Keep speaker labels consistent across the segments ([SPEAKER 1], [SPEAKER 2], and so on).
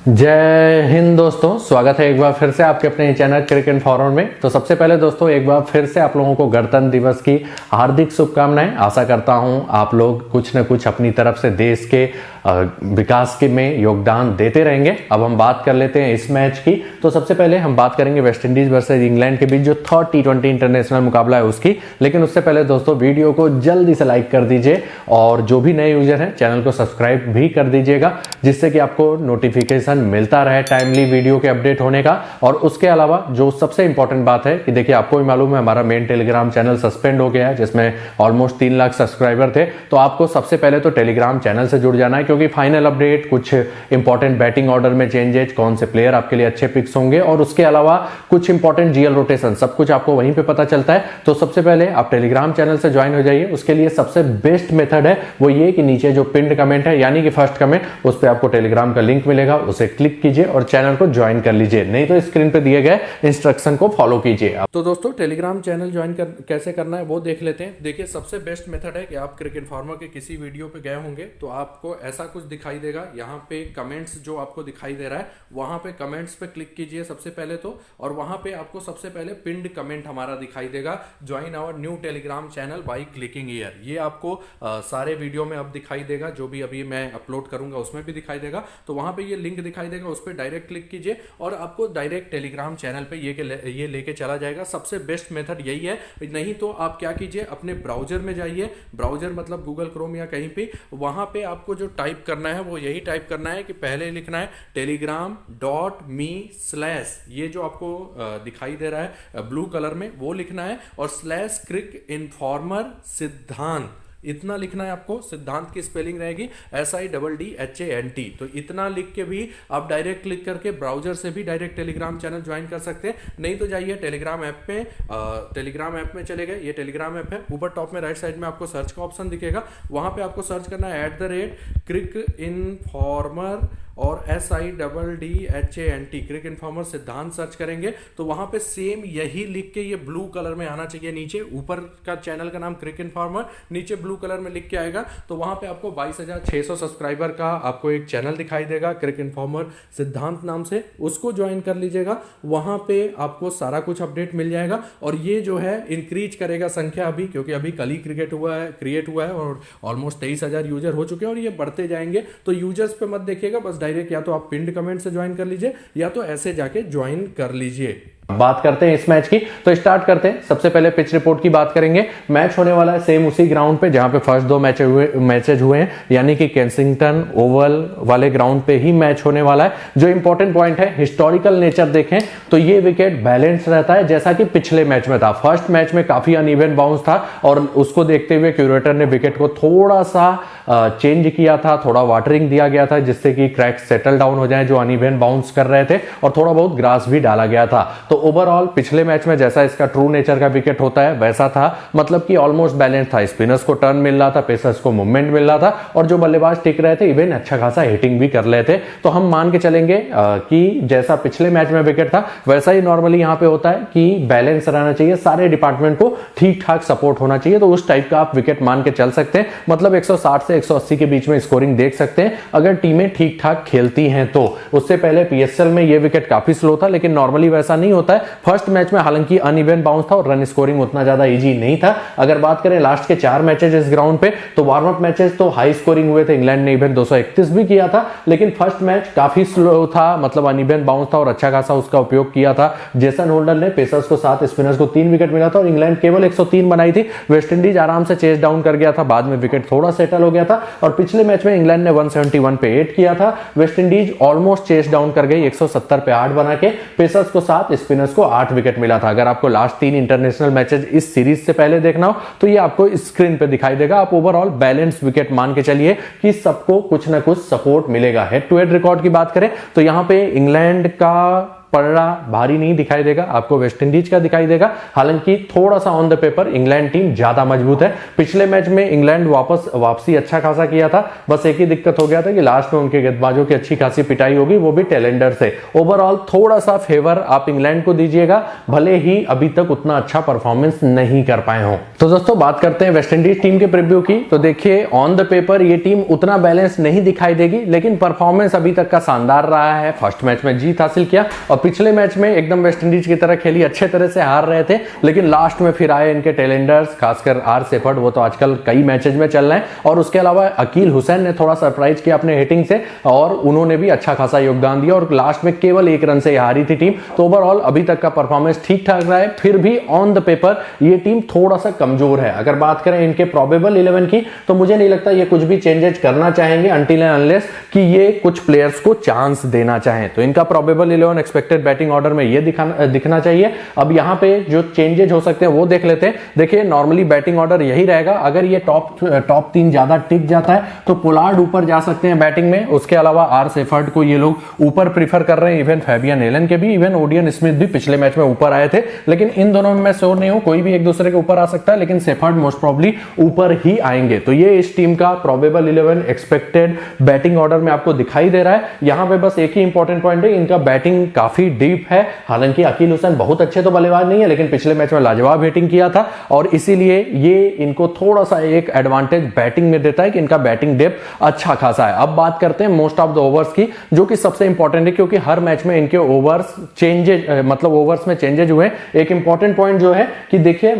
[SPEAKER 1] जय हिंद दोस्तों, स्वागत है एक बार फिर से आपके अपने चैनल क्रिकेट फॉरवर्ड में। तो सबसे पहले दोस्तों एक बार फिर से आप लोगों को गणतंत्र दिवस की हार्दिक शुभकामनाएं। आशा करता हूं आप लोग कुछ न कुछ अपनी तरफ से देश के विकास के में योगदान देते रहेंगे। अब हम बात कर लेते हैं इस मैच की। तो सबसे पहले हम बात करेंगे वेस्ट इंडीज वर्सेज इंग्लैंड के बीच जो थर्ड T20 इंटरनेशनल मुकाबला है उसकी। लेकिन उससे पहले दोस्तों वीडियो को जल्दी से लाइक कर दीजिए और जो भी नए यूजर हैं चैनल को सब्सक्राइब भी कर दीजिएगा, जिससे कि आपको नोटिफिकेशन मिलता रहे टाइमली वीडियो के अपडेट होने का। और उसके अलावा जो सबसे इंपॉर्टेंट बात है कि देखिए, आपको भी मालूम है हमारा मेन टेलीग्राम चैनल सस्पेंड हो गया है, जिसमें ऑलमोस्ट 3 लाख सब्सक्राइबर थे। तो आपको सबसे पहले तो टेलीग्राम चैनल से जुड़ जाना है, क्योंकि फाइनल अपडेट, कुछ इंपॉर्टेंट बैटिंग ऑर्डर में चेंजेस, कौन से प्लेयर आपके लिए अच्छे पिक्स होंगे और उसके अलावा कुछ इंपॉर्टेंट जीएल रोटेशन, सब कुछ आपको वहीं पे पता चलता है। तो सबसे पहले आप टेलीग्राम चैनल से ज्वाइन हो जाइए। उसके लिए सबसे बेस्ट मेथड है वो ये कि नीचे जो पिन्ड कमेंट है, यानी कि फर्स्ट कमेंट, उस पर आपको टेलीग्राम का लिंक मिलेगा, उसे क्लिक कीजिए और चैनल को ज्वाइन कर लीजिए। नहीं तो स्क्रीन पे दिए गए इंस्ट्रक्शन को फॉलो कीजिए। तो दोस्तों टेलीग्राम चैनल ज्वाइन कैसे करना है वो देख लेते हैं। देखिए, सबसे बेस्ट मेथड है कि आप क्रिकेट फार्मर के किसी वीडियो पे गए होंगे तो आपको ऐसा कुछ दिखाई देगा। यहाँ पे कमेंट्स जो आपको दिखाई दे रहा है, वहां पे कमेंट्स पे क्लिक कीजिए सबसे पहले तो, और वहां पे आपको सबसे पहले पिंड कमेंट हमारा दिखाई देगा, join our new Telegram channel by clicking here. ये आपको सारे वीडियो में अब दिखाई देगा, जो भी अभी मैं अपलोड करूंगा उसमें भी दिखाई देगा। तो वहां पे ये लिंक दिखाई देगा, उस पर डायरेक्ट क्लिक कीजिए और आपको डायरेक्ट टेलीग्राम चैनल पे ये लेके चला जाएगा। सबसे बेस्ट मेथड यही है। नहीं तो आप क्या कीजिए, अपने ब्राउजर में जाइए, ब्राउजर मतलब गूगल क्रोम या कहीं पे, वहां पे आपको जो टाइप करना है वो यही टाइप करना है कि पहले लिखना है telegram.me/ ये जो आपको दिखाई दे रहा है ब्लू कलर में, वो लिखना है, और /क्रिक इन्फॉर्मर सिद्धांत, इतना लिखना है आपको। सिद्धांत की स्पेलिंग रहेगी SIDDHANT। तो इतना लिख के भी आप डायरेक्ट क्लिक करके ब्राउजर से भी डायरेक्ट टेलीग्राम चैनल ज्वाइन कर सकते हैं। नहीं तो जाइए टेलीग्राम ऐप पे, टेलीग्राम ऐप में चले गए, ये टेलीग्राम ऐप है, ऊपर टॉप में राइट साइड में आपको सर्च का ऑप्शन दिखेगा, वहां पे आपको सर्च करना है @क्रिक इन्फॉर्मर और SIDDHANT, क्रिक इन्फॉर्मर सिद्धांत सर्च करेंगे तो वहां पे सेम यही लिख के ये ब्लू कलर में आना चाहिए। नीचे ऊपर का चैनल का नाम क्रिक इन्फॉर्मर, नीचे ब्लू कलर में लिख के आएगा। तो वहां पे आपको 22,600 सब्सक्राइबर का आपको एक चैनल दिखाई देगा क्रिक इन्फॉर्मर सिद्धांत नाम से, उसको ज्वाइन कर लीजिएगा। वहां पे आपको सारा कुछ अपडेट मिल जाएगा और ये जो है इंक्रीज करेगा संख्या अभी, क्योंकि अभी कल ही क्रिएट हुआ है और ऑलमोस्ट 23,000 यूजर हो चुके हैं और ये बढ़ते जाएंगे। तो यूजर्स पे मत देखिएगा, बस डायरेक्ट या तो आप पिंड कमेंट से ज्वाइन कर लीजिए या तो ऐसे जाके ज्वाइन कर लीजिए। बात करते हैं इस मैच की, तो स्टार्ट करते हैं। सबसे पहले पिच रिपोर्ट की बात करेंगे। मैच होने वाला है सेम उसी ग्राउंड पे जहां पे फर्स्ट 2 मैचेज हुए हैं, यानी कि केंसिंगटन ओवल वाले ग्राउंड पे ही मैच होने वाला है। जो इंपॉर्टेंट पॉइंट है, हिस्टोरिकल नेचर देखें तो ये विकेट बैलेंस रहता है, जैसा कि पिछले मैच में था। फर्स्ट मैच में काफी अनइवन बाउंस था और उसको देखते हुए क्यूरेटर ने विकेट को थोड़ा सा चेंज किया था, थोड़ा वाटरिंग दिया गया था, जिससे कि क्रैक सेटल डाउन हो जाए जो अनइवन बाउंस कर रहे थे, और थोड़ा बहुत ग्रास भी डाला गया था। तो ओवरऑल पिछले मैच में जैसा इसका ट्रू नेचर का विकेट होता है वैसा था, मतलब कि ऑलमोस्ट बैलेंस था। स्पिनर्स को टर्न मिल रहा था, पेसर्स को मूवमेंट मिल रहा था, और जो बल्लेबाज टिक रहे थे इवन अच्छा खासा हिटिंग भी कर रहे थे। तो हम मान के चलेंगे कि जैसा पिछले मैच में विकेट था वैसा ही नॉर्मली यहां पे होता है कि बैलेंस रहना चाहिए, सारे डिपार्टमेंट को ठीक ठाक सपोर्ट होना चाहिए। तो उस टाइप का आप विकेट मान के चल सकते हैं, मतलब 160 से 180 के बीच में स्कोरिंग देख सकते हैं अगर टीमें ठीक ठाक खेलती हैं तो। उससे पहले PSL में यह विकेट काफी स्लो था, लेकिन नॉर्मली वैसा नहीं होता है। फर्स्ट मैच में हालांकि अनइवन बाउंस था और रन स्कोरिंग उतना ज्यादा इजी नहीं था। अगर बात करें लास्ट के 4 मैचेस इस ग्राउंड पे, तो वार्म अप मैचेस तो हाई स्कोरिंग हुए थे, इंग्लैंड ने इवन 231 भी किया था, लेकिन फर्स्ट मैच काफी स्लो था, मतलब अनइवन बाउंस था और अच्छा खासा उसका उपयोग किया था जेसन होल्डर ने। पेसर्स को 7, स्पिनर्स को 3 विकेट मिला था और इंग्लैंड केवल 103 बनाई थी। वेस्ट इंडीज आराम से चेस डाउन कर गया था, बाद में विकेट थोड़ा सेटल हो गया था। और पिछले मैच में इंग्लैंड ने 171 पे 8 किया था, West Indies almost chess down कर गई 170 पे 8 बना के। पेसर्स को 7, स्पिनर्स को 8 विकेट मिला था। अगर आपको लास्ट 3 इंटरनेशनल मैचेस इस सीरीज से पहले देखना हो तो ये आपको स्क्रीन पे दिखाई देगा। आप ओवरऑल बैलेंस विकेट मान के चलिए कि सबको कुछ ना कुछ सपोर्ट मिलेगा। हेड टू हेड रिकॉर्ड की बात करें तो यहां पे इंग्लैंड का पलड़ा भारी नहीं दिखाई देगा, आपको वेस्ट इंडीज का दिखाई देगा। हालांकि थोड़ा सा on the paper England team ज्यादा मजबूत है। पिछले मैच में इंग्लैंड वापसी अच्छा खासा किया था, बस एक ही दिक्कत हो गया था कि लास्ट में उनके गेंदबाजों की अच्छी खासी पिटाई होगी, वो भी टेलेंडर से। ओवरऑल थोड़ा सा फेवर आप इंग्लैंड को दीजिएगा, भले ही अभी तक उतना अच्छा परफॉर्मेंस नहीं कर पाए हो। तो दोस्तों बात करते हैं वेस्ट इंडीज टीम के प्रीव्यू की। तो देखिए ऑन द पेपर ये टीम उतना बैलेंस नहीं दिखाई देगी, लेकिन परफॉर्मेंस अभी तक का शानदार रहा है। फर्स्ट मैच में जीत हासिल किया और पिछले मैच में एकदम वेस्ट इंडीज की तरह खेली, अच्छे तरह से हार रहे थे, लेकिन लास्ट में फिर आए इनके टेलेंडर्स, खासकर आर शेफर्ड, वो तो आजकल कई मैचेज में चल रहे हैं। और उसके अलावा अकील हुसैन ने थोड़ा सरप्राइज किया अपने हिटिंग से और उन्होंने भी अच्छा खासा योगदान दिया और लास्ट में केवल 1 रन से हारी थी टीम। तो ओवरऑल अभी तक का परफॉर्मेंस ठीक ठाक रहा है, फिर भी ऑन द पेपर ये टीम थोड़ा सा कमजोर है। अगर बात करें इनके प्रोबेबल 11 की, तो मुझे नहीं लगता ये कुछ भी चेंजेस करना चाहेंगे अनटिल एंड अनलेस कि ये कुछ प्लेयर्स को चांस देना चाहें। तो इनका प्रोबेबल 11 एक्सपेक्टेड बैटिंग ऑर्डर में ये दिखना चाहिए। अब यहां पे जो चेंजेस हो सकते हैं वो देख लेते हैं। देखिए नॉर्मली बैटिंग ऑर्डर यही रहेगा, अगर ये टॉप 3 ज्यादा टिक जाता है तो पोलार्ड ऊपर जा सकते हैं बैटिंग में। उसके अलावा आर शेफर्ड को ये लोग ऊपर प्रीफर कर रहे हैं, इवन फैबियन एलन के भी, इवन ओडियन स्मिथ भी पिछले मैच में ऊपर आए थे, लेकिन इन दोनों में मैं श्योर नहीं हूं, कोई भी एक दूसरे के ऊपर आ सकता है, लेकिन शेफर्ड मोस्ट प्रोबेबली ऊपर ही आएंगे। तो ये इस टीम का प्रोबेबल 11 एक्सपेक्टेड बैटिंग ऑर्डर में आपको दिखाई दे रहा है। यहां पे बस एक ही इंपॉर्टेंट पॉइंट है, इनका बैटिंग काफी डीप है। हालांकि अकील हुसैन बहुत अच्छे तो बल्लेबाज नहीं है, लेकिन पिछले मैच में लाजवाब हिटिंग किया था और इसीलिए ये इनको थोड़ा सा एक एडवांटेज बैटिंग में देता है कि इनका बैटिंग डेप्थ अच्छा खासा है। अब बात करते हैं मोस्ट ऑफ द ओवर्स की, जो कि सबसे इंपॉर्टेंट है, क्योंकि हर मैच में इनके ओवर्स चेंजेज, मतलब ओवर्स में चेंजेज हुए। एक इंपॉर्टेंट पॉइंट जो है कि देखिए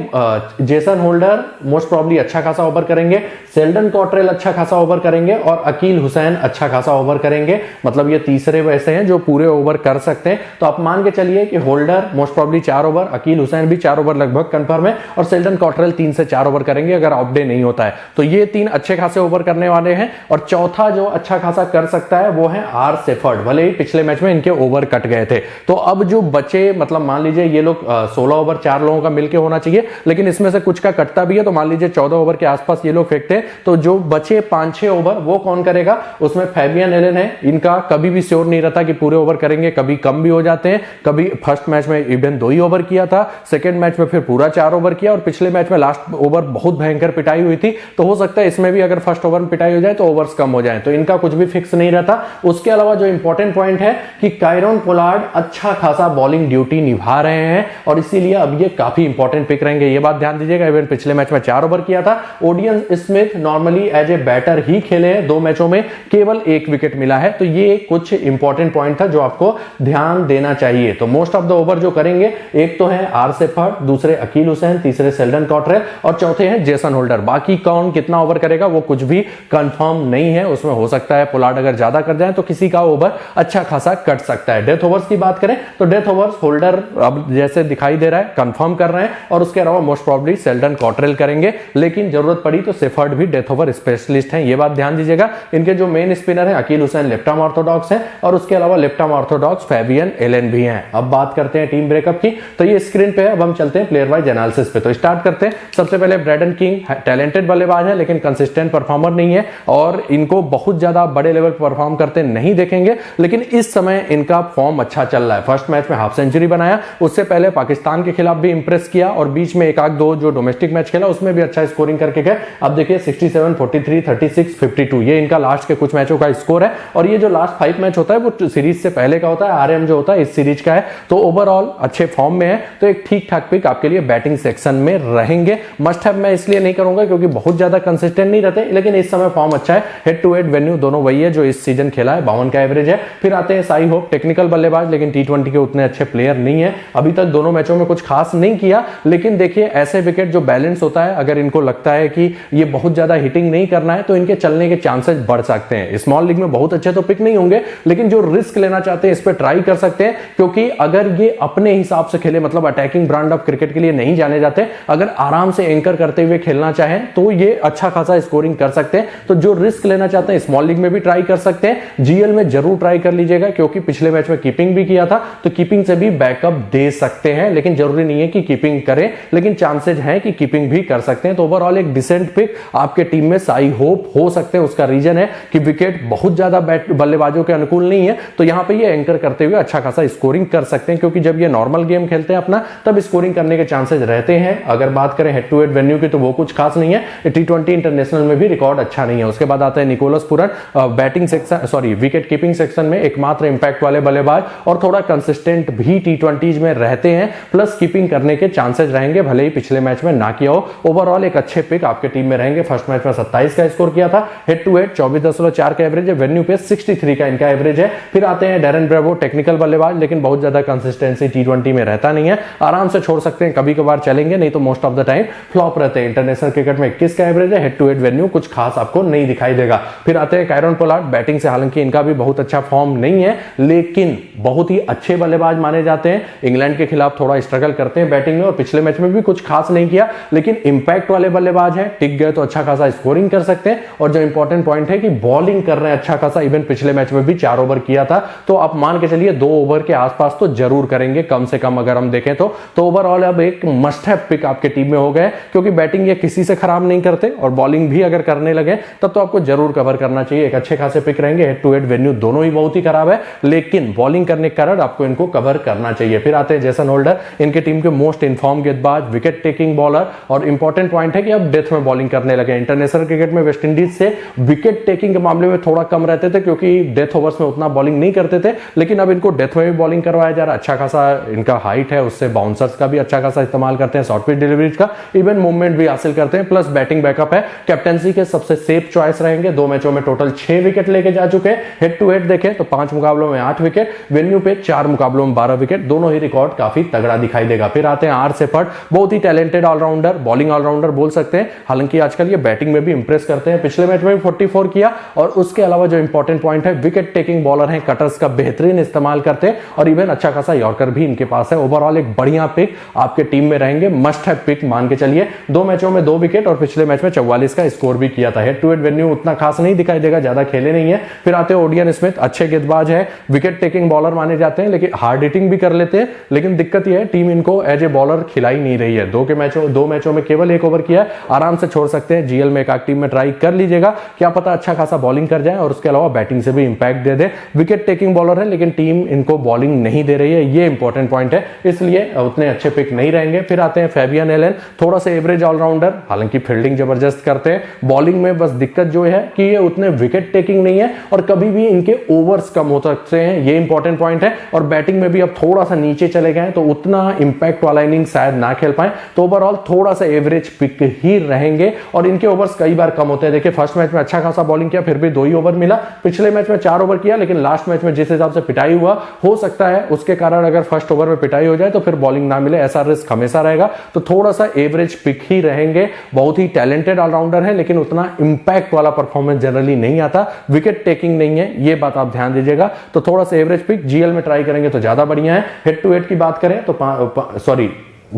[SPEAKER 1] जेसन होल्डर मोस्ट प्रॉब्ली अच्छा खासा ओवर करेंगे, शेल्डन कॉट्रेल अच्छा खासा ओवर करेंगे और अकील हुसैन अच्छा खासा ओवर करेंगे। मतलब ये तीसरे वैसे हैं जो पूरे ओवर कर सकते हैं। तो आप मान के चलिए कि Holder most probably 4 over, Akeal Hosein भी 4 ओवर लगभग कंफर्म है और शेल्डन कॉट्रेल 3 से 4 ओवर करेंगे अगर ऑफ डे नहीं होता है। तो ये 3 अच्छे खासे ओवर करने वाले हैं। और चौथा जो अच्छा खासा कर सकता है वो है आर शेफर्ड, भले ही पिछले मैच में इनके ओवर कट गए थे। तो अब जो बचे, मतलब मान लीजिए ये लोग 16 ओवर 4 लोगों का मिलकर होना चाहिए, लेकिन इसमें से कुछ का कटता भी है, तो मान लीजिए 14 ओवर के आसपास ये लोग फेंकते हैं, तो जो बचे 5-6 ओवर वो कौन करेगा? उसमें फैबियन एलन है, इनका कभी भी श्योर नहीं रहता कि पूरे ओवर करेंगे, कभी कम भी हो जाते हैं। कभी फर्स्ट मैच में इवन 2 ही ओवर किया था, सेकंड मैच में फिर पूरा 4 ओवर किया और पिछले मैच में लास्ट ओवर बहुत भयंकर पिटाई हुई थी। तो हो सकता है इसमें भी अगर फर्स्ट ओवर में पिटाई हो जाए तो ओवर्स कम हो जाए, तो इनका कुछ भी फिक्स नहीं रहता। उसके अलावा जो इंपॉर्टेंट पॉइंट है कि कायरन पोलार्ड अच्छा खासा बॉलिंग ड्यूटी निभा रहे हैं और इसीलिए अब ये काफी इंपॉर्टेंट पिक रहेंगे, ये बात ध्यान दीजिएगा। इवन पिछले मैच में 4 ओवर किया था। Odean Smith normally as a batter ही खेले हैं, 2 मैचों में केवल 1 विकेट मिला है। तो ये कुछ इंपॉर्टेंट पॉइंट था जो आपको ध्यान देना चाहिए। तो मोस्ट ऑफ द ओवर जो करेंगे, एक तो है आर शेफर्ड, दूसरे अकील हुसैन, तीसरे शेल्डन कॉट्रेल और चौथे हैं जेसन होल्डर। बाकी कौन कितना ओवर करेगा वो कुछ भी कंफर्म नहीं है, उसमें हो सकता है पोलार्ड अगर ज्यादा कर जाए तो किसी का ओवर अच्छा खासा कट सकता है। डेथ ओवर्स की बात करें तो डेथ ओवर्स होल्डर अब जैसे दिखाई दे रहा है कंफर्म कर रहे हैं और उसके अलावा मोस्ट प्रोबेबली शेल्डन कॉट्रेल करेंगे, लेकिन जरूरत पड़ी तो शेफर्ड भी डेथ ओवर स्पेशलिस्ट हैं, ये बात ध्यान दीजिएगा। इनके जो मेन स्पिनर है Akeal Hosein left arm orthodox है और उसके अलावा left arm orthodox Fabian Allen भी हैं। अब बात करते हैं टीम ब्रेकअप की, तो ये स्क्रीन पे है। अब हम चलते हैं प्लेयर वाइज एनालिसिस पे। तो स्टार्ट करते हैं। सबसे पहले ब्रैडन किंग टैलेंटेड बल्लेबाज है, लेकिन कंसिस्टेंट परफॉर्मर नहीं है और इनको बहुत ज्यादा बड़े लेवल पर परफॉर्म करते नहीं देखेंगे, लेकिन इस समय इनका फॉर्म अच्छा चल रहा है। फर्स्ट मैच में हाफ सेंचुरी बनाया, उससे पहले पाकिस्तान के खिलाफ भी इंप्रेस किया और बीच में 1-2 जो डोमेस्टिक मैच खेला उसमें भी अच्छा स्कोरिंग करके गए। अब देखिए 67, 43, 36, 52 ये इनका लास्ट के कुछ मैचों का स्कोर है और ये जो लास्ट 5 मैच होता है वो सीरीज से पहले का होता है, आरएम जो होता है इस सीरीज का है। तो ओवरऑल अच्छे फॉर्म में है, तो एक ठीक ठाक पिक आपके लिए बैटिंग सेक्शन में रहेंगे। मस्ट हैव मैं इसलिए नहीं करूंगा क्योंकि बहुत ज्यादा कंसिस्टेंट नहीं रहते, लेकिन इस समय फॉर्म अच्छा है। हेड टू हेड वेन्यू दोनों वही है जो इस सीजन खेला है, 52 का एवरेज है। फिर आते हैं साई होप, टेक्निकल बल्लेबाज लेकिन T20 के उतने अच्छे प्लेयर नहीं है, अभी तक दोनों मैचों में कुछ खास नहीं किया। लेकिन देखिए ऐसे विकेट जो बैलेंस होता है, अगर इनको लगता है कि ये बहुत ज्यादा हिटिंग नहीं करना है तो इनके चलने के चांसेस बढ़ सकते हैं। स्मॉल लीग में बहुत अच्छे तो पिक नहीं होंगे, लेकिन जो रिस्क लेना चाहते हैं इस पर ट्राई कर सकते हैं, क्योंकि अगर ये अपने हिसाब से खेले, मतलब अटैकिंग ब्रांड ऑफ क्रिकेट के लिए नहीं जाने जाते, अगर आराम से एंकर करते हुए खेलना चाहें तो ये अच्छा खासा स्कोरिंग कर सकते हैं। तो जो रिस्क लेना चाहते हैं स्मॉल लीग में भी ट्राई कर सकते हैं, जीएल में जरूर ट्राई कर लीजिएगा, क्योंकि पिछले मैच में कीपिंग भी किया था, तो कीपिंग से भी बैकअप दे सकते हैं। लेकिन जरूरी नहीं है कि कीपिंग करें, लेकिन चांसेज हैं कि कीपिंग भी कर सकते हैं। तो ओवरऑल एक डिसेंट पिक आपके टीम में साई होप हो सकते हैं। उसका रीजन है कि विकेट बहुत ज्यादा बल्लेबाजों के अनुकूल नहीं है, तो यहां पे ये एंकर करते हुए अच्छा
[SPEAKER 2] अच्छा खासा स्कोरिंग कर सकते हैं, क्योंकि जब ये नॉर्मल गेम खेलते हैं अपना तब स्कोरिंग करने के चांसेस रहते हैं। अगर बात करें हेड टू हेड वेन्यू की तो वो कुछ खास नहीं है, T20 इंटरनेशनल में भी रिकॉर्ड अच्छा नहीं है। उसके बाद आता है Nicholas Pooran, batting section sorry wicket keeping section में एकमात्र इंपैक्ट वाले बल्लेबाज और थोड़ा कंसिस्टेंट भी T20 में रहते हैं, प्लस कीपिंग करने के चांसेस रहेंगे, भले ही पिछले मैच में ना किया हो। ओवरऑल एक अच्छे पिक आपके टीम में रहेंगे। फर्स्ट मैच में 27 का स्कोर किया था, हेड टू हेड 24.4 का एवरेज है, वेन्यू पे 63 का इनका एवरेज है। फिर आते हैं डैरेन ब्रेवो, टेक्निकल बल्लेबाज लेकिन बहुत ज्यादा कंसिस्टेंसी T20 में रहता नहीं है, आराम से छोड़ सकते हैं, कभी कभार चलेंगे, नहीं तो most of the time flop रहते हैं। इंटरनेशनल क्रिकेट में 21 का एवरेज है, हेड टू हेड वेन्यू कुछ खास आपको नहीं दिखाई देगा। फिर आते हैं कायरन पोलार्ड, बैटिंग से हालांकि इनका भी बहुत अच्छा फॉर्म नहीं है, लेकिन बहुत ही अच्छे बल्लेबाज माने जाते हैं। इंग्लैंड के खिलाफ थोड़ा स्ट्रगल करते हैं बैटिंग में और पिछले मैच में भी कुछ खास नहीं किया, लेकिन इंपैक्ट वाले बल्लेबाज हैं, टिक गए तो अच्छा खासा स्कोरिंग कर सकते हैं। और जो इंपॉर्टेंट पॉइंट है कि बॉलिंग कर रहे हैं अच्छा खासा, इवन पिछले मैच में भी 4 ओवर किया था, तो आप मान के चलिए 2 ओवर के आसपास तो जरूर करेंगे कम से कम, अगर हम देखें तो ओवरऑल अब एक मस्ट हैव पिक आपके टीम में हो गए, क्योंकि बैटिंग ये किसी से खराब नहीं करते और बॉलिंग भी अगर करने लगे तब तो आपको जरूर कवर करना चाहिए। एक अच्छे खासे पिक रहेंगे, हेड टू हेड वेन्यू दोनों ही बहुत ही खराब है, लेकिन बॉलिंग करने के कारण आपको इनको कवर करना चाहिए। फिर आते हैं जेसन होल्डर, इनके टीम के मोस्ट इन्फॉर्म गेंदबाज, विकेट टेकिंग बॉलर, और इंपॉर्टेंट पॉइंट है कि अब डेथ में बॉलिंग करने लगे। इंटरनेशनल क्रिकेट में वेस्ट इंडीज से विकेट टेकिंग के मामले में थोड़ा कम रहते थे, क्योंकि डेथ ओवर्स में उतना बॉलिंग नहीं करते थे, लेकिन अब इनको डेथ में भी बॉलिंग करवाया जा रहा है। अच्छा खासा इनका हाइट है, उससे बाउंसर्स का भी अच्छा खासा इस्तेमाल करते हैं, शॉर्ट पिच डिलीवरीज का, इवन मूवमेंट भी हासिल करते हैं, प्लस बैटिंग बैकअप है। कैप्टेंसी के सबसे सेफ चॉइस रहेंगे। 2 मैचों में टोटल 6 विकेट लेके जा चुके हैं। हेड टू हेड देखें तो 5 मुकाबलों में 8 विकेट, वेन्यू पे 4 मुकाबलों में 12 विकेट, दोनों ही रिकॉर्ड काफी तगड़ा दिखाई देगा। फिर आते हैं आर शेफर्ड, बहुत ही टैलेंटेड ऑलराउंडर, बॉलिंग ऑलराउंडर बोल सकते हैं, हालांकि आजकल ये बैटिंग में भी इंप्रेस करते हैं। पिछले मैच में भी 44 किया, और उसके अलावा जो इंपॉर्टेंट पॉइंट है, विकेट टेकिंग बॉलर हैं, कटर्स का बेहतरीन इस्तेमाल करते हैं, और इवन अच्छा खासा यॉर्कर भी इनके पास है। ओवरऑल एक बढ़िया पिक आपके टीम में रहेंगे, मस्ट हैव पिक मान के चलिए। 2 मैचों में 2 विकेट और पिछले मैच में 44 का स्कोर भी किया था। हेड टू हेड वेन्यू उतना खास नहीं दिखाई देगा, ज्यादा खेले नहीं है। फिर आते हैं ओडियन स्मिथ, अच्छे गेंदबाज है, विकेट टेकिंग बॉलर माने जाते हैं, लेकिन हार्ड हिटिंग भी कर लेते हैं, लेकिन दिक्कत यह है टीम इनको एज ए बॉलर खिलाई नहीं रही है। 2 मैचों में केवल 1 ओवर किया है, आराम से छोड़ सकते हैं। जीएल में एक टीम में ट्राई कर लीजिएगा, क्या पता अच्छा खासा बॉलिंग कर जाए और उसके अलावा बैटिंग से भी इंपैक्ट दे दे। विकेट टेकिंग बॉलर है, लेकिन टीम इनको बॉलिंग नहीं दे रही है, ये इंपॉर्टेंट पॉइंट है, इसलिए उतने अच्छे पिक नहीं रहेंगे। फिर आते हैं फैबियन एलन, थोड़ा सा एवरेज ऑलराउंडर, हालांकि फील्डिंग जबरदस्त करते हैं, बॉलिंग में बस दिक्कत जो है कि ये उतने विकेट टेकिंग नहीं है और कभी भी इनके ओवर्स कम हो सकते हैं, ये इंपॉर्टेंट पॉइंट है। और बैटिंग में भी अब थोड़ा सा नीचे चले गए तो उतना इंपैक्ट वाला इनिंग शायद ना खेल पाए, तो ओवरऑल थोड़ा सा एवरेज पिक ही रहेंगे। और इनके ओवर्स कई बार कम होते हैं, देखिए फर्स्ट मैच में अच्छा खासा बॉलिंग किया, फिर भी 2 ही ओवर मिला, पिछले मैच में 4 ओवर किया, लेकिन लास्ट मैच में जिस हिसाब से पिटाई हुआ, हो सकता है उसके कारण अगर फर्स्ट ओवर में पिटाई हो जाए तो फिर बॉलिंग ना मिले, ऐसा रिस्क हमेशा रहेगा। तो थोड़ा सा एवरेज पिक ही रहेंगे। बहुत ही टैलेंटेड ऑलराउंडर है, लेकिन उतना इंपैक्ट वाला परफॉर्मेंस जनरली नहीं आता, विकेट टेकिंग नहीं है, ये बात आप ध्यान दीजिएगा। तो थोड़ा सा एवरेज पिक जीएल में ट्राई करेंगे तो ज्यादा बढ़िया है। हेड टू हेड की बात करें तो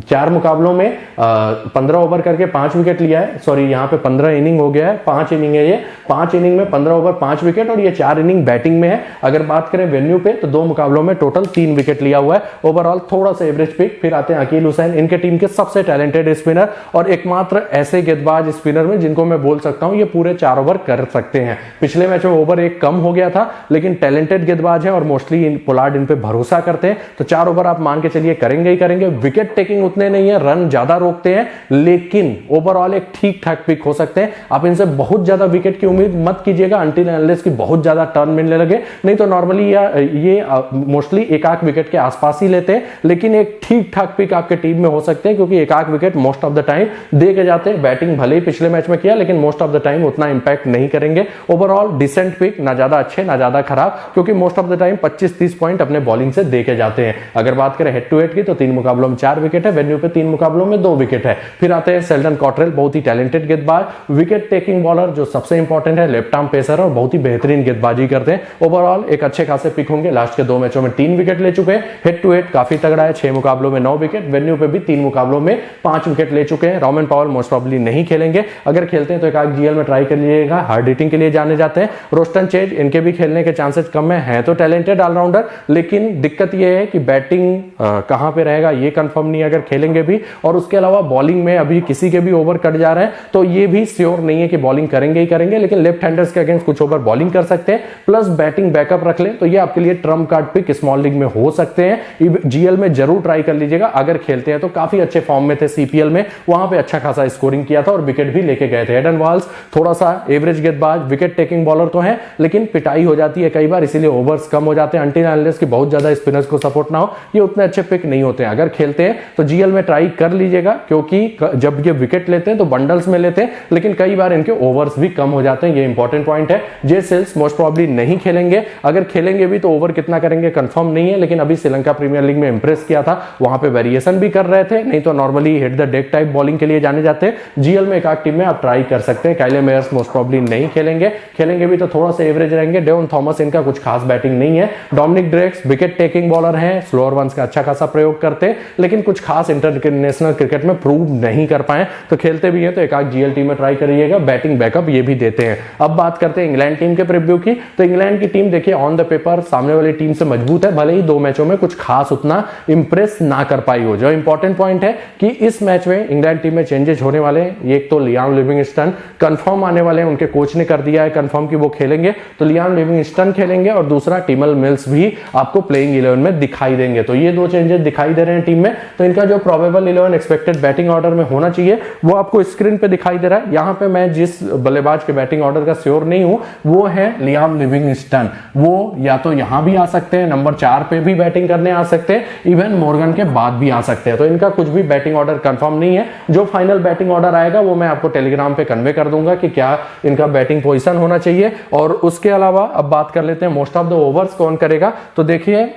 [SPEAKER 2] 4 मुकाबलों में 15 ओवर करके 5 विकेट लिया है, सॉरी यहाँ पे 15 इनिंग हो गया है, 5 इनिंग है ये, 5 इनिंग में 15 ओवर 5 विकेट, और ये 4 इनिंग बैटिंग में है। अगर बात करें वेन्यू पे तो 2 मुकाबलों में टोटल 3 विकेट लिया हुआ है। ओवरऑल थोड़ा सा एवरेज पिक। फिर आते हैं अकील हुसैन, इनके टीम के सबसे टैलेंटेड स्पिनर और एकमात्र ऐसे गेंदबाज स्पिनर में जिनको मैं बोल सकता हूं ये पूरे 4 ओवर कर सकते हैं। पिछले मैच में ओवर 1 कम हो गया था, लेकिन टैलेंटेड गेंदबाज है और मोस्टली पोलार्ड इन पे भरोसा करते हैं, तो 4 ओवर आप मान के चलिए करेंगे ही करेंगे। विकेट टेकिंग उतने नहीं है, रन ज्यादा रोकते हैं, लेकिन ओवरऑल एक ठीक ठाक पिक हो सकते हैं। आप इनसे बहुत ज्यादा विकेट की उम्मीद मत कीजिएगा अंटिल अनलेस की बहुत ज्यादा टर्न मिलने लगे, नहीं तो नॉर्मली ये मोस्टली एक आध विकेट के आसपास ही लेते हैं, लेकिन एक ठीक ठाक पिक आपके टीम में हो सकते हैं, क्योंकि एक आध wicket most of the time दे के जाते हैं। बैटिंग भले ही पिछले मैच में किया, लेकिन मोस्ट ऑफ द टाइम उतना इंपैक्ट नहीं करेंगे। ओवरऑल डिसेंट पिक, ना ज्यादा अच्छे ना ज्यादा खराब, क्योंकि most of the time 25-30 point अपने बॉलिंग से दे के जाते हैं। अगर बात करें हेड टू हेड की तो 3 मुकाबलों में 4 विकेट है, वेन्यू पे 3 मुकाबलों में 2 विकेट है। फिर आते हैं शेल्डन कॉटरेल, बहुत ही टैलेंटेड गेंदबाज, विकेट टेकिंग बॉलर, जो सबसे इंपॉर्टेंट है, लेफ्ट आर्म पेसर और बहुत ही बेहतरीन गेंदबाजी करते हैं। ओवरऑल एक अच्छे खासे पिक होंगे। लास्ट के 2 मैचों में 3 विकेट ले चुके हैं। हेड टू हेड काफी तगड़ा है, 6 मुकाबलों में 9 विकेट, वेन्यू पे भी 3 मुकाबलों में 5 विकेट ले चुके हैं। रॉमन पॉवेल मोस्ट प्रॉब्ली नहीं खेलेंगे, अगर खेलते हैं तो एक आध जीएल में ट्राई कर लीजिएगा, हार्ड हिटिंग के लिए जाने जाते हैं। रोस्टन चेज, इनके भी खेलने के चांसेस कम है तो टैलेंटेड ऑलराउंडर, लेकिन दिक्कत यह है कि बैटिंग कहां पे रहेगा ये कंफर्म नहीं। अगर अगर खेलेंगे भी, और उसके अलावा बॉलिंग में अभी किसी के भी ओवर कट जा रहे हैं तो ये भी श्योर नहीं है कि बॉलिंग करेंगे ही करेंगे, लेकिन लेफ्ट हैंडर्स के अगेंस्ट कुछ ओवर बॉलिंग कर सकते हैं, प्लस बैटिंग बैकअप रख ले, तो ये आपके लिए trump card pick small league में हो सकते हैं। जीएल में जरूर ट्राई कर लीजिएगा, अगर खेलते हैं तो काफी अच्छे फॉर्म में थे सीपीएल में, वहां पे अच्छा खासा स्कोरिंग किया था और विकेट भी लेके गए थे। एडन वाल्स थोड़ा सा एवरेज गेंदबाज, विकेट टेकिंग बॉलर तो है, लेकिन पिटाई हो जाती है कई बार, इसीलिए ओवर्स कम हो जाते हैं। अंटिल अनलेस की बहुत ज्यादा स्पिनर्स को सपोर्ट ना हो, ये उतने अच्छे पिक नहीं होते हैं। अगर खेलते हैं तो जीएल में ट्राई कर लीजिएगा, क्योंकि जब ये विकेट लेते हैं तो बंडल्स में लेते हैं, लेकिन कई बार इनके ओवर्स भी कम हो जाते हैं, ये इंपॉर्टेंट पॉइंट है। जे सेल्स मोस्ट प्रॉब्ली नहीं खेलेंगे, अगर खेलेंगे भी तो ओवर कितना करेंगे कंफर्म नहीं है, लेकिन अभी श्रीलंका प्रीमियर लीग में इंप्रेस किया था, वहां पे वेरिएशन भी कर रहे थे, नहीं तो normally hit the deck type bowling के लिए जाने जाते हैं। जीएल में एक आध टीम में आप ट्राई कर सकते हैं। काइले मेयर्स मोस्ट प्रॉब्ली नहीं खेलेंगे, खेलेंगे भी तो थोड़ा सा एवरेज रहेंगे। डेवन थॉमस इनका कुछ खास बैटिंग नहीं है। Dominic Drakes wicket taking bowler हैं, स्लोअर वंस का अच्छा खासा प्रयोग करते हैं, लेकिन कुछ खास इंटरनेशनल क्रिकेट में प्रूव नहीं कर पाए, तो खेलते भी है तो एक आध जीएल टीम में ट्राई करिएगा। बैटिंग बैकअप ये भी देते हैं। अब बात करते हैं इंग्लैंड टीम के प्रीव्यू की, तो इंग्लैंड की टीम देखिए ऑन द पेपर सामने वाली टीम से मजबूत है, भले ही 2 मैचों में कुछ खास उतना इंप्रेस ना कर पाई हो। जो इंपॉर्टेंट पॉइंट है कि इस मैच में इंग्लैंड टीम में चेंजेस होने वाले हैं। एक तो लियाम लिविंगस्टन कंफर्म आने वाले हैं, उनके कोच ने कर दिया है कंफर्म कि वो खेलेंगे, तो लियाम लिविंगस्टन खेलेंगे, और दूसरा टिमल मिल्स भी आपको प्लेइंग 11 में दिखाई देंगे। तो ये 2 चेंजेस दिखाई दे रहे हैं टीम में। तो इनका जो प्रोबेबल 11 एक्सपेक्टेड बैटिंग ऑर्डर में होना चाहिए वो आपको स्क्रीन पे दिखाई दे रहा है। यहां पे मैं जिस बल्लेबाज के बैटिंग ऑर्डर का श्योर नहीं हूं वो है लियाम लिविंगस्टन। वो या तो यहां भी आ सकते हैं, नंबर 4 पे भी बैटिंग करने आ सकते हैं, इवन मॉर्गन के बाद भी आ सकते हैं। तो इनका कुछ भी बैटिंग ऑर्डर कंफर्म नहीं है। जो फाइनल बैटिंग ऑर्डर आएगा वो मैं आपको टेलीग्राम पे कन्वे कर दूंगा कि क्या इनका बैटिंग पोजीशन होना चाहिए। और उसके अलावा अब बात कर लेते हैं मोस्ट ऑफ द ओवर्स कौन करेगा। तो देखिए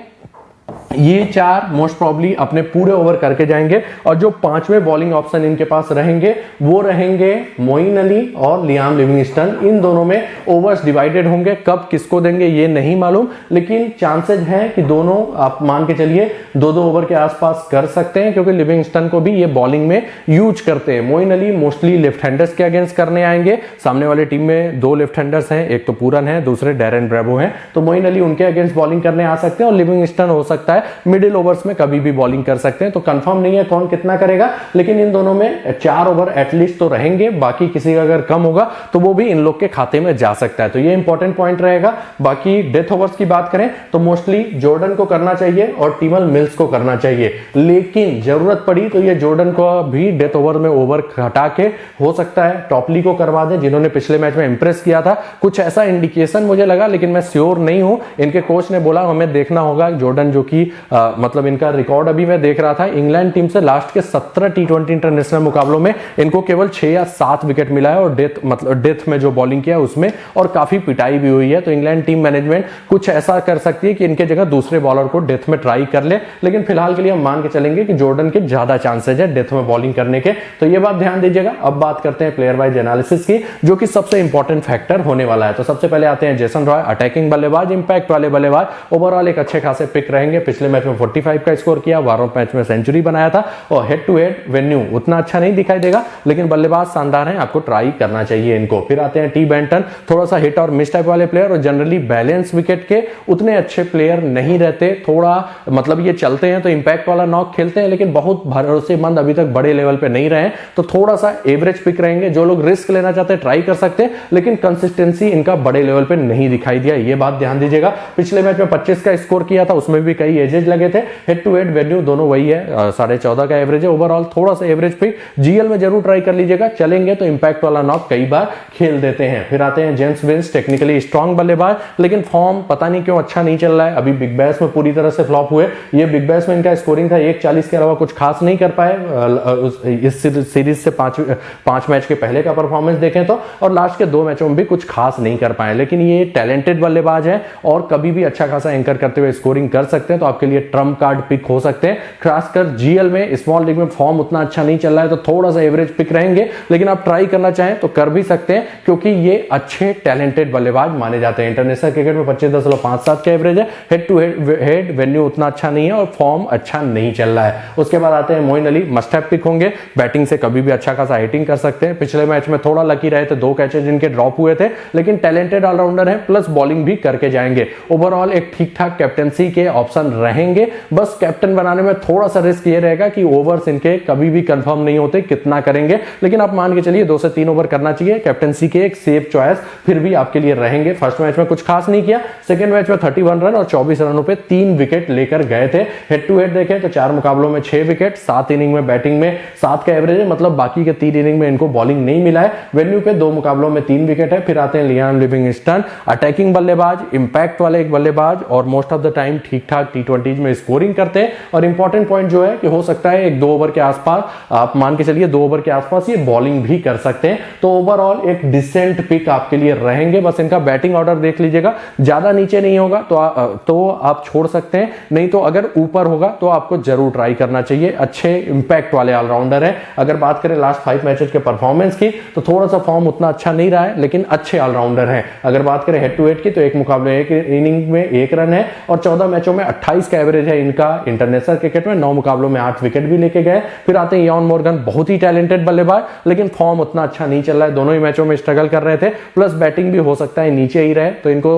[SPEAKER 2] ये 4 मोस्ट प्रॉब्ली अपने पूरे ओवर करके जाएंगे, और जो 5वें बॉलिंग ऑप्शन इनके पास रहेंगे वो रहेंगे मोइन अली और लियाम लिविंगस्टन। इन दोनों में ओवर्स डिवाइडेड होंगे, कब किसको देंगे ये नहीं मालूम, लेकिन चांसेस हैं कि दोनों आप मान के चलिए 2-2 ओवर के आसपास कर सकते हैं, क्योंकि लिविंगस्टन को भी ये बॉलिंग में यूज करते हैं। Moeen Ali mostly left handers के अगेंस्ट करने आएंगे। सामने वाली टीम में 2 लेफ्ट हैंडर्स हैं, एक तो पूरन है, दूसरे डैरेन ब्रेवो हैं, तो मोइन अली उनके अगेंस्ट बॉलिंग करने आ सकते हैं, और लिविंगस्टन हो सकता है मिडिल ओवर्स में कभी भी बॉलिंग कर सकते हैं। तो कंफर्म नहीं है कौन कितना करेगा, लेकिन इन दोनों में 4 ओवर एटलीस्ट तो रहेंगे, बाकी किसी का अगर कम होगा तो वो भी इन लोग के खाते में जा सकता है। तो ये इंपॉर्टेंट पॉइंट रहेगा। बाकी डेथ ओवर्स की बात करें तो मोस्टली जॉर्डन को करना चाहिए और टिमल मिल्स को करना चाहिए, लेकिन जरूरत पड़ी तो ये जॉर्डन को भी डेथ ओवर में ओवर हटा के हो सकता है टॉपली को करवा दे, जिन्होंने पिछले मैच में इंप्रेस किया था। कुछ ऐसा इंडिकेशन मुझे लगा, लेकिन मैं श्योर नहीं हूं। इनके कोच ने बोला हमें देखना होगा जॉर्डन, जो कि मतलब इनका रिकॉर्ड अभी मैं देख रहा था, इंग्लैंड टीम से लास्ट के 17 टी20 इंटरनेशनल मुकाबलों में इनको केवल 6 या 7 विकेट मिला है, और डेथ में जो बॉलिंग किया उसमें, और काफी पिटाई भी हुई है। तो इंग्लैंड टीम मैनेजमेंट कुछ ऐसा कर सकती है कि इनके जगह दूसरे बॉलर को डेथ में ट्राई कर ले, लेकिन फिलहाल के लिए हम मान के चलेंगे कि जॉर्डन के ज्यादा चांसेस है डेथ में बॉलिंग करने के। तो ये बात ध्यान दीजिएगा। अब बात करते हैं प्लेयर वाइज एनालिसिस की, जो कि सबसे इंपॉर्टेंट फैक्टर होने वाला है। तो सबसे पहले आते हैं जेसन रॉय, अटैकिंग बल्लेबाज, इंपैक्ट वाले बल्लेबाज, ओवरऑल एक अच्छे खासे पिक रहेंगे। पिछले मैच में 45 का स्कोर किया, वार्म मैच में सेंचुरी बनाया था, और हेड टू हेड वेन्यू उतना अच्छा नहीं दिखाई देगा, लेकिन बल्लेबाज शानदार हैं, आपको ट्राई करना चाहिए इनको। फिर आते हैं टी बेंटन, थोड़ा सा हिट और मिस टाइप वाले प्लेयर, और जनरली बैलेंस विकेट के उतने अच्छे प्लेयर नहीं रहते, थोड़ा मतलब ये चलते हैं तो इंपैक्ट वाला नॉक खेलते हैं, लेकिन बहुत भरोसेमंद अभी तक बड़े लेवल पे नहीं रहे, तो थोड़ा सा एवरेज पिक रहेंगे। जो लोग रिस्क लेना चाहते हैं ट्राई कर सकते हैं, लेकिन कंसिस्टेंसी इनका बड़े लेवल पे नहीं दिखाई दिया, ये बात ध्यान दीजिएगा। पिछले मैच में 25 का स्कोर किया था, उसमें भी कई एजेज लगे थे। हेड टू हेड वेन्यू दोनों वही है, 14.5 का एवरेज है। ओवरऑल थोड़ा सा एवरेज पिक जीएल में जरूर ट्राई कर लीजिएगा, चलेंगे तो इंपैक्ट वाला नॉक कई बार खेल देते हैं। फिर आते हैं जेम्स विंस, टेक्निकली स्ट्रॉन्ग बल्लेबाज, लेकिन फॉर्म पता नहीं क्यों अच्छा नहीं चल रहा है। अभी बिग बैश में पूरी तरह से फ्लॉप हुए। ये बिग बैश में इनका स्कोरिंग था 140 के अलावा कुछ खास नहीं कर पाए इस सीरीज से। 5 मैच के पहले का परफॉर्मेंस देखें तो, और लास्ट के 2 मैचों में भी कुछ खास नहीं कर पाए, लेकिन ये टैलेंटेड बल्लेबाज है और कभी भी अच्छा खासा एंकर करते हुए स्कोरिंग कर सकते हैं, तो आपके लिए ट्रम्प कार्ड पिक हो सकते हैं। खासकर जीएल में, स्मॉल लीग में फॉर्म उतना अच्छा नहीं चल रहा है, तो थोड़ा सा एवरेज पिक रहेंगे, लेकिन आप ट्राई करना चाहें तो कर भी सकते हैं, क्योंकि ये अच्छे टैलेंटेड बल्लेबाज माने जाते हैं। इंटरनेशनल क्रिकेट में 25.57 का एवरेज है, हेड टू हेड वेन्यू उतना अच्छा नहीं है, और फॉर्म अच्छा नहीं चल रहा है। उसके बाद आते हैं Moeen Ali, must have pick होंगे, बैटिंग से कभी भी अच्छा खासा हिटिंग कर सकते हैं। पिछले मैच में थोड़ा लकी रहे थे, 2 कैचेज जिनके ड्रॉप हुए थे, लेकिन टैलेंटेड ऑलराउंडर है, प्लस बॉलिंग भी करके जाएंगे। ओवरऑल एक ठीक ठाक कैप्टेंसी के ऑप्शन रहेंगे। बस कैप्टन बनाने में थोड़ा सा रिस्क ये रहेगा कि ओवर्स इनके कभी भी कंफर्म नहीं होते कितना करेंगे, लेकिन आप मान के चलिए 2 से 3 ओवर करना चाहिए। कैप्टनसी के एक सेफ चॉइस फिर भी आपके लिए रहेंगे। फर्स्ट मैच में कुछ खास नहीं किया, सेकंड मैच में 31 रन और 24 रनों पे 3 विकेट लेकर गए थे। हेड टू हेड देखें तो 4 मुकाबलों में 6 विकेट, 7 इनिंग में बैटिंग में 7 का एवरेज है, मतलब बाकी के 3 इनिंग में इनको बॉलिंग नहीं मिला है। वेन्यू पे 2 मुकाबलों में 3 विकेट है। फिर आते हैं लियाम लिविंगस्टन, अटैकिंग बल्लेबाज, इंपैक्ट वाले एक बल्लेबाज और मोस्ट ऑफ द टाइम ठीक ठाक टी20 में स्कोरिंग करते हैं। और इंपॉर्टेंट पॉइंट जो है कि हो सकता है 1-2 ओवर के आसपास, आप मान के चलिए 2 ओवर के आसपास ये बॉलिंग भी कर सकते हैं। तो ओवरऑल एक डिसेंट पिक आपके लिए रहेंगे। बस इनका बैटिंग ऑर्डर देख लीजिएगा, ज्यादा नीचे नहीं होगा तो आप छोड़ सकते हैं, नहीं तो अगर ऊपर होगा तो आपको जरूर ट्राई करना चाहिए। अच्छे इंपैक्ट वाले ऑलराउंडर हैं। अगर बात करें लास्ट 5 मैचेस के परफॉर्मेंस की तो थोड़ा सा फॉर्म उतना अच्छा नहीं रहा है, लेकिन अच्छे ऑलराउंडर हैं। अगर बात करें हेड टू हेड की तो एक मुकाबले एक इनिंग में 1 रन है और 14 मैचों में 28 का एवरेज है इनका। इंटरनेशनल क्रिकेट में 9 मुकाबलों में 8 विकेट भी लेके गए। फिर आते हैं इयान मॉर्गन, बहुत ही टैलेंटेड बल्लेबाज, लेकिन फॉर्म उतना अच्छा नहीं चल रहा है। दोनों ही मैचों में स्ट्रगल कर रहे थे, प्लस बैटिंग भी हो सकता है नीचे ही रहे, तो इनको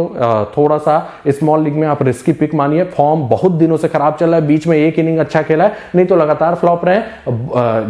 [SPEAKER 2] थोड़ा सा स्मॉल लीग में आप रिस्की पिक मानिए। फॉर्म बहुत दिनों से खराब चल रहा है, बीच में एक इनिंग अच्छा खेला है, नहीं तो लगातार फ्लॉप रहे।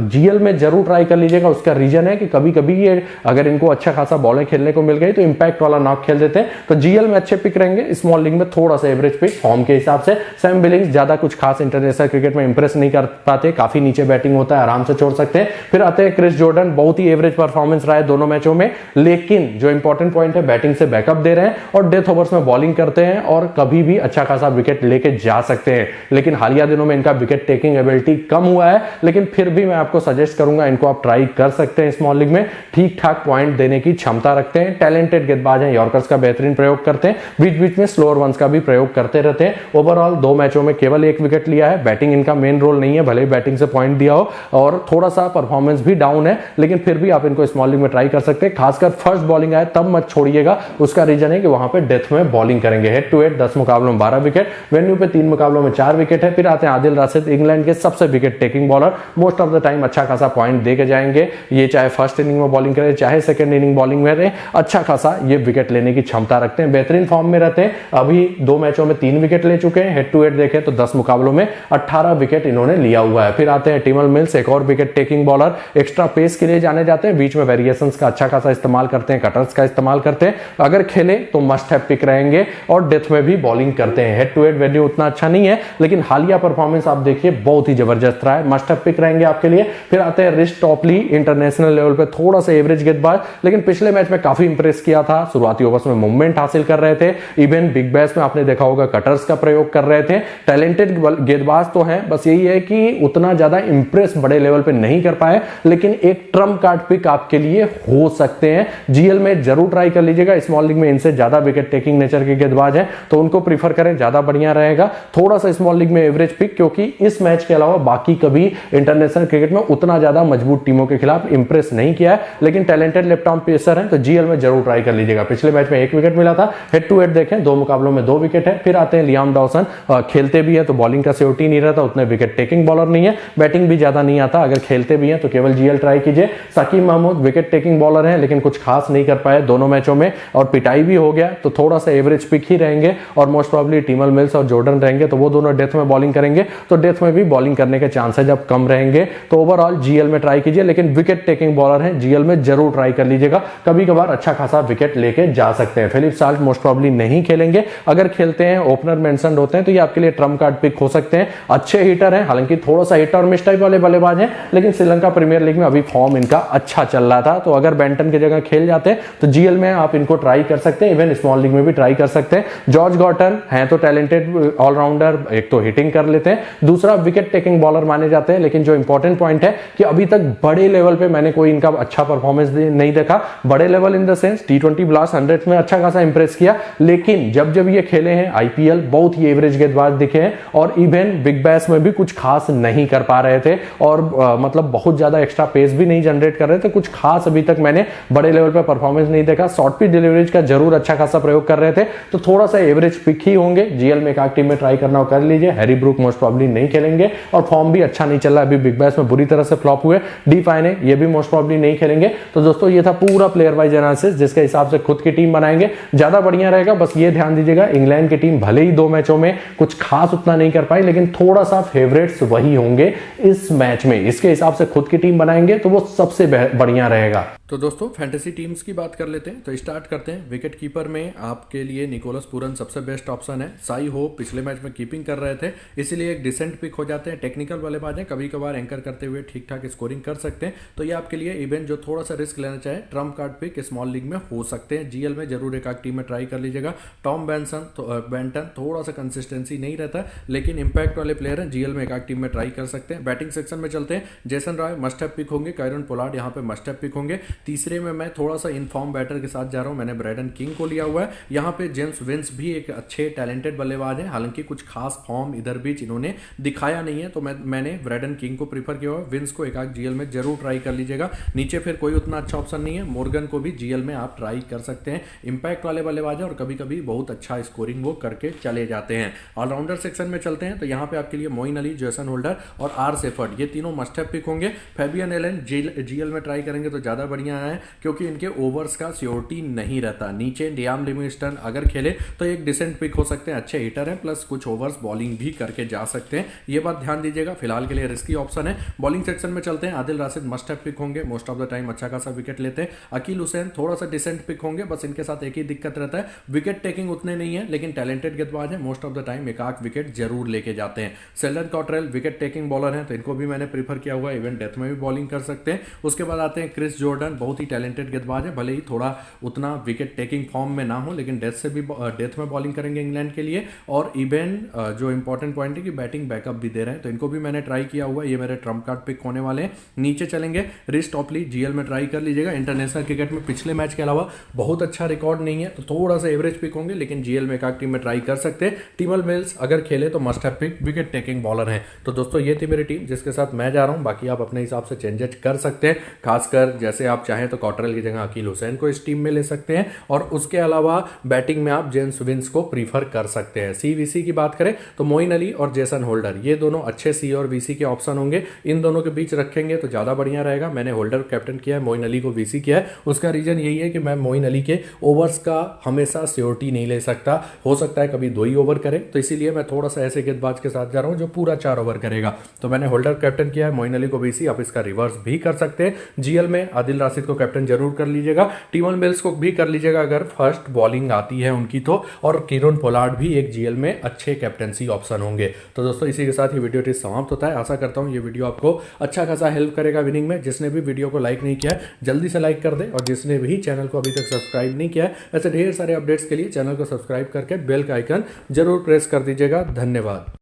[SPEAKER 2] जीएल में जरूर ट्राई कर लीजिएगा। उसका रीजन है कि कभी कभी ये अगर इनको अच्छा खासा बॉलें खेलने को मिल गई तो इंपैक्ट वाला नॉक खेल देते हैं, तो जीएल में अच्छे पिक रहेंगे। स्मॉल लीग में थोड़ा सा एवरेज पिक फॉर्म के हिसाब से। सैम बिलिंग्स ज्यादा कुछ खास इंटरनेशनल क्रिकेट में इंप्रेस नहीं कर पाते, काफी नीचे बैटिंग होता है, आराम से छोड़ सकते हैं। फिर आते हैं क्रिस जॉर्डन, बहुत ही एवरेज परफॉर्मेंस रहा है दोनों मैचों में, लेकिन जो इंपॉर्टेंट पॉइंट है बैटिंग से बैकअप दे रहे हैं और डेथ ओवर्स में बॉलिंग करते हैं और कभी भी अच्छा खासा विकेट लेके जा सकते हैं। लेकिन हालिया दिनों में इनका विकेट टेकिंग एबिलिटी कम हुआ है, लेकिन फिर भी मैं आपको सजेस्ट करूंगा इनको आप ट्राई कर सकते हैं। स्मॉल लीग में ठीक ठाक पॉइंट देने की क्षमता रखते हैं, टैलेंटेड गेंदबाज हैं, यॉर्कर्स का बेहतरीन प्रयोग करते हैं, बीच बीच में स्लोअर वंस का भी प्रयोग करते रहते हैं। ओवरऑल 2 मैचों में केवल 1 विकेट लिया है। बैटिंग इनका मेन रोल नहीं है, भले ही बैटिंग से पॉइंट दिया हो और थोड़ा सा परफॉर्मेंस भी डाउन है, लेकिन फिर भी आप इनको स्मॉल लीग में ट्राई कर सकते हैं। खासकर फर्स्ट बॉलिंग आए तब मत छोड़िएगा, उसका रीजन है कि वहां पे डेथ में बॉलिंग करेंगे। हेड टू हेड 10 मुकाबलों में 12 विकेट, वेन्यू पे 3 मुकाबलों में 4 विकेट है। फिर आते हैं आदिल राशिद, इंग्लैंड के सबसे wicket taking bowler, most of the time अच्छा खासा पॉइंट देके जाएंगे। ये चाहे फर्स्ट इनिंग में बॉलिंग करे चाहे सेकंड इनिंग बॉलिंग में रहे, अच्छा खासा ये विकेट लेने की क्षमता रखते हैं, बेहतरीन फॉर्म में रहते हैं। अभी 2 मैचों में 3 विकेट ले चुके हैं। हेड टू हेड देखें तो 10 मुकाबलों में 18 विकेट इन्होंने लिया हुआ है। फिर आते हैं टिमल मिल्स, एक और wicket taking bowler, extra pace के लिए जाने जाते हैं, बीच में वेरिएशंस का अच्छा खासा इस्तेमाल करते हैं, कटर्स का इस्तेमाल करते हैं। अगर खेले तो मस्ट हैव पिक रहेंगे और डेथ में भी बॉलिंग करते हैं। हेड टू हेड वैल्यू उतना अच्छा नहीं है, लेकिन हालिया परफॉर्मेंस आप देखिए बहुत ही जबरदस्त रहा है, मस्ट हैव पिक रहेंगे आपके लिए। फिर आते हैं रिश टॉपली, इंटरनेशनल लेवल पे थोड़ा सा एवरेज गेंदबाज, लेकिन पिछले मैच में काफी इंप्रेस किया था। शुरुआती ओवर्स में मूवमेंट हासिल कर रहे थे, इवन बिग बैश में आपने देखा होगा कटर्स का प्रयोग कर रहे थे। टैलेंटेड गेंदबाज तो हैं, बस यही है कि उतना ज्यादा इंप्रेस बड़े लेवल पे नहीं कर पाए, लेकिन एक ट्रम्प कार्ड पिक आपके लिए हो सकते हैं। जीएल में जरूर ट्राई कर लीजिएगा। स्मॉल लीग में इनसे ज्यादा विकेट टेकिंग नेचर के गेंदबाज हैं, तो उनको प्रीफर करें, ज्यादा बढ़िया रहेगा। थोड़ा सा स्मॉल लीग में एवरेज पिक, क्योंकि इस मैच के अलावा बाकी कभी इंटरनेशनल क्रिकेट में उतना ज्यादा मजबूत टीमों के खिलाफ इंप्रेस नहीं किया है, लेकिन टैलेंटेड लेफ्ट आर्म पेसर हैं, तो जीएल में जरूर ट्राई कर लीजिएगा। पिछले मैच में 1 विकेट मिला था। हेड टू हेड देखें 2 मुकाबलों में 2 विकेट है। फिर आते हैं लियाम डॉसन, खेलते भी है तो बॉलिंग का सियोरिटी नहीं रहता, उतने विकेट टेकिंग बॉलर नहीं है, बैटिंग भी ज्यादा नहीं आता। अगर खेलते भी हैं तो केवल जीएल ट्राई कीजिए। Saqib Mahmood wicket taking bowler हैं, लेकिन कुछ खास नहीं कर पाए दोनों मैचों में और पिटाई भी हो गया, तो थोड़ा सा एवरेज पिक ही रहेंगे। और मोस्ट प्रॉब्ली टिमल मिल्स और जॉर्डन रहेंगे, तो वो दोनों डेथ में बॉलिंग करेंगे, तो डेथ में भी बॉलिंग करने के चांसेस अब कम रहेंगे। तो ओवरऑल जीएल में ट्राई कीजिए, लेकिन विकेट टेकिंग बॉलर हैं, जीएल में जरूर ट्राई कर लीजिएगा। कभी कभार अच्छा खासा विकेट लेके जा सकते हैं। फिलिप साल्ट मोस्ट प्रॉब्ली नहीं खेलेंगे, अगर खेलते हैं ओपनर मेंशन होते हैं तो ये आपके लिए ट्रम्प कार्ड पिक हो सकते हैं। अच्छे हिटर हैं, हालांकि थोड़ा सा हिट और मिस टाइप वाले बल्लेबाज हैं, लेकिन श्रीलंका प्रीमियर लीग में अभी फॉर्म इनका अच्छा चल रहा था, तो अगर बेंटन की जगह खेल जाते हैं तो जीएल में आप इनको ट्राई कर सकते हैं, इवन स्मॉल लीग में भी ट्राई कर सकते हैं। जॉर्ज गॉर्टन हैं तो टैलेंटेड ऑलराउंडर, एक तो हिटिंग कर लेते हैं, दूसरा विकेट टेकिंग बॉलर माने जाते हैं, लेकिन जो इंपॉर्टेंट पॉइंट है कि अभी तक बड़े लेवल पे मैंने कोई इनका अच्छा परफॉर्मेंस नहीं देखा। बड़े level in the sense T20 blast 100 में अच्छा खासा इंप्रेस किया, लेकिन जब जब ये खेले हैं आईपीएल बहुत ही एवरेज गेंदबाज दिखे हैं और इवन बिग बैश में भी कुछ खास नहीं कर पा रहे थे और मतलब बहुत ज्यादा एक्स्ट्रा पेस भी नहीं जनरेट कर रहे थे। कुछ खास अभी तक मैंने बड़े लेवल पे परफॉर्मेंस नहीं देखा। शॉर्ट पिच डिलीवरीज का जरूर अच्छा खासा प्रयोग कर रहे थे, तो थोड़ा सा एवरेज पिक ही होंगे। जीएल में एक आध टीम में ट्राई करना हो कर लीजिए। हैरी ब्रूक मोस्ट प्रॉब्ली नहीं खेलेंगे और फॉर्म भी अच्छा नहीं चल रहा है, अभी बिग बैश में बुरी तरह से फ्लॉप हुए। डी फाइने ये भी मोस्ट प्रॉब्ली नहीं खेलेंगे। तो दोस्तों ये था पूरा प्लेयर वाइज एनालिसिस, जिसके हिसाब से खुद की टीम बनाएंगे ज्यादा बढ़िया रहेगा। बस ये ध्यान दीजिएगा इंग्लैंड की टीम भले ही 2 मैचों में कुछ कुछ खास उतना नहीं कर पाए, लेकिन थोड़ा सा फेवरेट्स वही होंगे इस मैच में। इसके हिसाब से खुद की टीम बनाएंगे तो वो सबसे बढ़िया रहेगा।
[SPEAKER 1] तो दोस्तों फैंटेसी टीम्स की बात कर लेते हैं। तो स्टार्ट करते हैं। विकेट कीपर में आपके लिए निकोलस पूरन सबसे बेस्ट ऑप्शन है। साई होप पिछले मैच में कीपिंग कर रहे थे, इसीलिए एक डिसेंट पिक हो जाते हैं। टेक्निकल बल्लेबाज हैं, कभी कभार एंकर करते हुए ठीक ठाक स्कोरिंग कर सकते हैं। तो ये आपके लिए इवेंट जो थोड़ा सा रिस्क लेना चाहे, trump card pick small league में हो सकते हैं। जीएल में जरूर एक आध टीम में ट्राई कर लीजिएगा। टॉम बेंटन थोड़ा सा कंसिस्टेंसी नहीं रहता, लेकिन इंपैक्ट वाले प्लेयर हैं, जीएल में एक आध टीम में ट्राई कर सकते हैं। बैटिंग सेक्शन में चलते हैं। Jason Roy must have pick होंगे, कायरन पोलार्ड यहाँ पे मस्ट हैव पिक होंगे। तीसरे में मैं थोड़ा सा इनफॉर्म बैटर के साथ जा रहा हूं, मैंने ब्रैडन किंग को लिया हुआ है। यहाँ पे जेम्स विंस भी एक अच्छे टैलेंटेड बल्लेबाज हैं, हालांकि कुछ खास फॉर्म इधर बीच इन्होंने दिखाया नहीं है, तो मैंने ब्रैडन किंग को प्रीफर किया हुआ है। विंस को एक आध जीएल में जरूर ट्राई कर लीजिएगा। नीचे फिर कोई उतना अच्छा ऑप्शन नहीं है। मॉर्गन को भी जीएल में आप ट्राई कर सकते हैं। इंपैक्ट वाले बल्लेबाज है और कभी कभी बहुत अच्छा स्कोरिंग वो करके चले जाते हैं। ऑलराउंडर सेक्शन में चलते हैं। तो यहाँ पे आपके लिए मोइन अली, जेसन होल्डर और आर सेफर्ड, ये तीनों मस्ट हैव पिक होंगे। फैबियन एलन जीएल में ट्राई करेंगे तो ज्यादा बढ़िया है, क्योंकि इनके ओवर्स का श्योरिटी नहीं रहता। नीचे लियाम लिविंगस्टन अगर खेले तो एक डिसेंट पिक हो सकते हैं, अच्छे हिटर हैं, प्लस कुछ ओवर्स बॉलिंग भी करके जा सकते हैं। ये बात ध्यान दीजिएगा, फिलहाल के लिए रिस्की ऑप्शन है। बॉलिंग सेक्शन में चलते हैं। Adil Rashid must have pick होंगे, मोस्ट ऑफ द टाइम अच्छा खासा विकेट लेते हैं। अकील हुसैन थोड़ा सा डिसेंट पिक होंगे, बस इनके साथ एक ही दिक्कत रहता है, विकेट टेकिंग उतने नहीं है, लेकिन टैलेंटेड गेंदबाज है, मोस्ट ऑफ द टाइम एक आध विकेट जरूर लेके जाते हैं। Seldon Cottrell wicket taking bowler हैं, तो इनको भी मैंने प्रीफर किया हुआ है, इवन डेथ में भी बॉलिंग कर सकते हैं। उसके बाद आते हैं क्रिस जॉर्डन, बहुत ही टैलेंटेड गेंदबाज है, भले ही थोड़ा उतना विकेट टेकिंग फॉर्म में ना हो, लेकिन डेथ में बॉलिंग करेंगे इंग्लैंड के लिए। और इवन जो इंपॉर्टेंट पॉइंट है कि बैटिंग बैकअप भी दे रहे हैं, तो इनको भी मैंने ट्राई किया हुआ है, ये मेरे ट्रम्प कार्ड पिक होने वाले हैं। नीचे चलेंगे, रिस टॉपली जीएल में ट्राई कर लीजिएगा। इंटरनेशनल क्रिकेट में पिछले मैच के अलावा बहुत अच्छा रिकॉर्ड नहीं है, तो थोड़ा सा एवरेज पिक होंगे, लेकिन जीएल में एक टीम में ट्राई कर सकते हैं। टिमल मिल्स अगर खेले तो must have pick, wicket taking bowler हैं। तो दोस्तों ये थी मेरी टीम जिसके साथ मैं जा रहा हूं, बाकी आप अपने हिसाब से चेंजेस कर सकते हैं। खासकर जैसे आप चाहें तो कॉटरेल की जगह अकील हुसैन को इस टीम में ले सकते हैं, और उसके अलावा बैटिंग में आप जेम्स विंस को प्रीफर कर सकते हैं। सीवीसी की बात करें तो मोइन अली और जेसन होल्डर, ये दोनों अच्छे सी और वीसी के ऑप्शन होंगे। इन दोनों के बीच रखेंगे तो ज्यादा बढ़िया रहेगा। मैंने होल्डर कैप्टन किया है, मोइन अली को वीसी किया है। उसका रीजन यही है कि मैं मोइन अली के ओवर्स का हमेशा श्योरिटी नहीं ले सकता, हो सकता है कभी 2 ही ओवर करे, तो इसीलिए मैं थोड़ा सा ऐसे गेंदबाज के साथ जा रहा हूं जो पूरा 4 ओवर करेगा। तो मैंने होल्डर कैप्टन किया है, मोइन अली को वीसी। आप इसका रिवर्स भी कर सकते हैं। जीएल में आदिल राशिद को कैप्टन जरूर कर लीजिएगा, टिमल मिल्स को भी कर लीजिएगा अगर फर्स्ट बॉलिंग आती है उनकी तो, और किरण पोलार्ड भी एक जीएल में अच्छे कैप्टनसी ऑप्शन होंगे। तो दोस्तों इसी के साथ ही वीडियो समाप्त होता है। आशा करता हूं ये वीडियो आपको अच्छा खासा हेल्प करेगा विनिंग में। जिसने भी वीडियो को लाइक नहीं किया है जल्दी से लाइक कर दे, और जिसने भी चैनल को अभी तक सब्सक्राइब नहीं किया है, ऐसे ढेर सारे अपडेट्स के लिए चैनल को सब्सक्राइब करके बेल का आइकन जरूर प्रेस कर दीजिएगा। धन्यवाद।